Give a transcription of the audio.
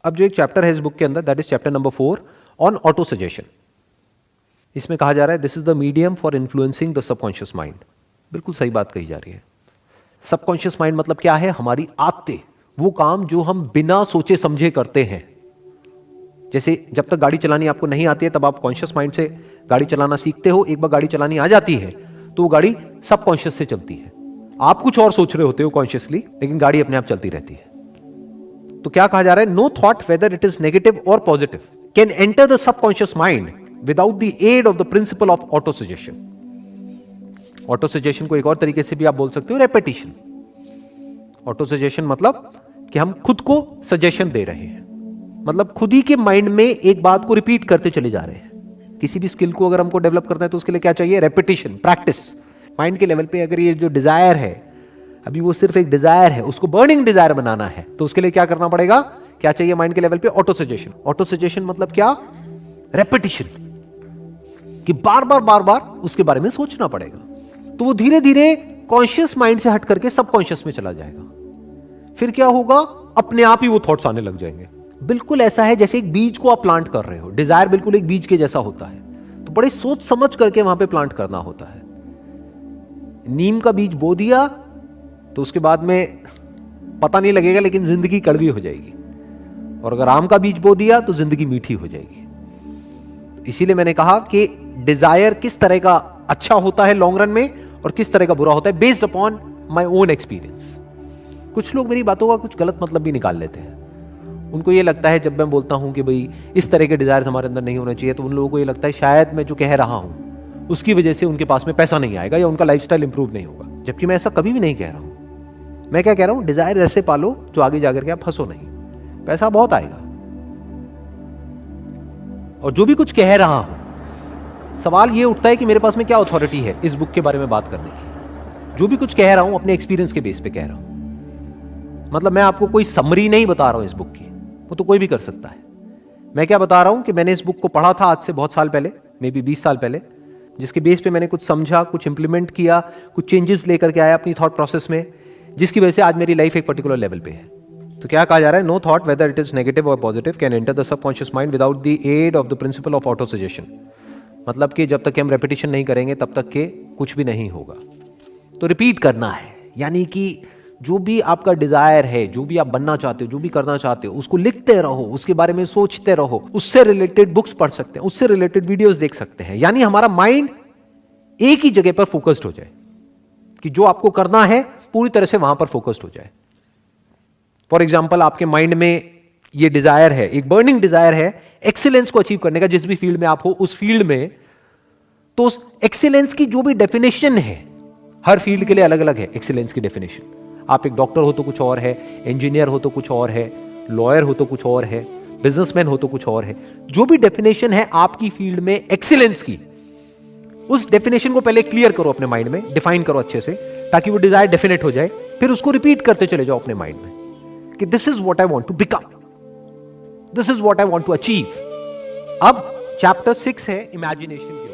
अब जो एक चैप्टर है इस बुक के अंदर, that is chapter number 4 on auto suggestion. इसमें कहा जा रहा है this is the medium for influencing the subconscious mind. बिल्कुल सही बात कही जा रही है। सबकॉन्शियस माइंड मतलब क्या है? हमारी आदतें, वो काम जो हम बिना सोचे समझे करते हैं। जैसे जब तक गाड़ी चलानी आपको नहीं आती है तब आप कॉन्शियस माइंड से गाड़ी चलाना सीखते हो, एक बार गाड़ी चलानी आ जाती है तो वो गाड़ी सबकॉन्शियस से चलती है। आप कुछ और सोच रहे होते हो कॉन्शियसली, लेकिन गाड़ी अपने आप चलती रहती है। तो क्या कहा जा रहा है? No thought whether it is negative और positive can enter the subconscious mind without the aid of the principle of auto suggestion. Auto suggestion को एक और तरीके से भी आप बोल सकते हो रेपिटेशन। ऑटो सजेशन मतलब कि हम खुद को सजेशन दे रहे हैं, मतलब खुद ही के माइंड में एक बात को रिपीट करते चले जा रहे हैं। किसी भी स्किल को अगर हमको डेवलप करना है तो उसके लिए क्या चाहिए? Repetition, practice. माइंड के लेवल पे अगर ये जो डिजायर है, अभी वो सिर्फ एक डिजायर है, उसको बर्निंग डिजायर बनाना है, तो उसके लिए क्या करना पड़ेगा? क्या चाहिए माइंड के लेवल पे? Auto suggestion. ऑटो सजेशन मतलब क्या? रेपिटेशन, कि बार बार उसके बारे में सोचना पड़ेगा। तो वो धीरे धीरे कॉन्शियस माइंड से हट करके सबकॉन्शियस में चला जाएगा। फिर क्या होगा? अपने आप ही वो थॉट्स आने लग जाएंगे। बिल्कुल ऐसा है जैसे एक बीज को आप प्लांट कर रहे हो। डिजायर बिल्कुल एक बीज के जैसा होता है, तो बड़े सोच समझ करके वहां पे प्लांट करना होता है। नीम का बीज बो दिया तो उसके बाद में पता नहीं लगेगा, लेकिन जिंदगी कड़वी हो जाएगी। और अगर आम का बीज बो दिया तो जिंदगी मीठी हो जाएगी। इसीलिए मैंने कहा कि डिजायर किस तरह का अच्छा होता है लॉन्ग रन में और किस तरह का बुरा होता है, based upon my own experience. कुछ लोग मेरी बातों का कुछ गलत मतलब भी निकाल लेते हैं। उनको ये लगता है जब मैं बोलता हूं कि भाई इस तरह के डिजायर हमारे अंदर नहीं होना चाहिए, तो उन लोगों को ये लगता है शायद मैं जो कह रहा हूं उसकी वजह से उनके पास में पैसा नहीं आएगा या उनका लाइफस्टाइल इंप्रूव नहीं होगा। जबकि मैं ऐसा कभी भी नहीं कह रहा हूं। मैं क्या कह रहा हूं? डिजायर ऐसे पालो जो आगे जाकर के आप फंसो नहीं, पैसा बहुत आएगा। और जो भी कुछ कह रहा हूं, सवाल ये उठता है कि मेरे पास में क्या अथॉरिटी है इस बुक के बारे में बात करने की। जो भी कुछ कह रहा हूं अपने एक्सपीरियंस के बेस पे कह रहा हूं। मतलब मैं आपको कोई समरी नहीं बता रहा हूं इस बुक की, वो तो कोई भी कर सकता है। मैं क्या बता रहा हूं कि मैंने इस बुक को पढ़ा था आज से बहुत साल पहले, मे बी 20 साल पहले, जिसके बेस पे मैंने कुछ समझा, कुछ इंप्लीमेंट किया, कुछ चेंजेस लेकर के आया अपनी थॉट प्रोसेस में, जिसकी वजह से आज मेरी लाइफ एक पर्टिकुलर लेवल पे है। तो क्या कहा जा रहा है? No thought whether it is negative और positive can enter the subconscious mind without the aid of the principle of auto suggestion. मतलब कि जब तक हम रेपिटेशन नहीं करेंगे तब तक के कुछ भी नहीं होगा। तो रिपीट करना है, यानी कि जो भी आपका डिजायर है, जो भी आप बनना चाहते हो, जो भी करना चाहते हो, उसको लिखते रहो, उसके बारे में सोचते रहो, उससे रिलेटेड बुक्स पढ़ सकते हैं, उससे रिलेटेड वीडियोस देख सकते हैं। यानी हमारा माइंड एक ही जगह पर फोकस्ड हो जाए, कि जो आपको करना है पूरी तरह से वहां पर फोकस्ड हो जाए। फॉर एग्जाम्पल, आपके माइंड में ये डिजायर है, एक बर्निंग डिजायर है एक्सीलेंस को अचीव करने का, जिस भी फील्ड में आप हो उस फील्ड में। तो उस एक्सीलेंस की जो भी डेफिनेशन है, हर फील्ड के लिए अलग अलग है एक्सीलेंस की डेफिनेशन। आप एक डॉक्टर हो तो कुछ और है, इंजीनियर हो तो कुछ और है, लॉयर हो तो कुछ और है, बिजनेसमैन हो तो कुछ और है। जो भी डेफिनेशन है आपकी फील्ड में एक्सीलेंस की, उस डेफिनेशन को पहले क्लियर करो अपने माइंड में, डिफाइन करो अच्छे से, ताकि वो डिजायर डेफिनेट हो जाए। फिर उसको रिपीट करते चले जाओ अपने माइंड में कि this is what I want to become, this is what I want to achieve. अब चैप्टर 6 है इमेजिनेशन।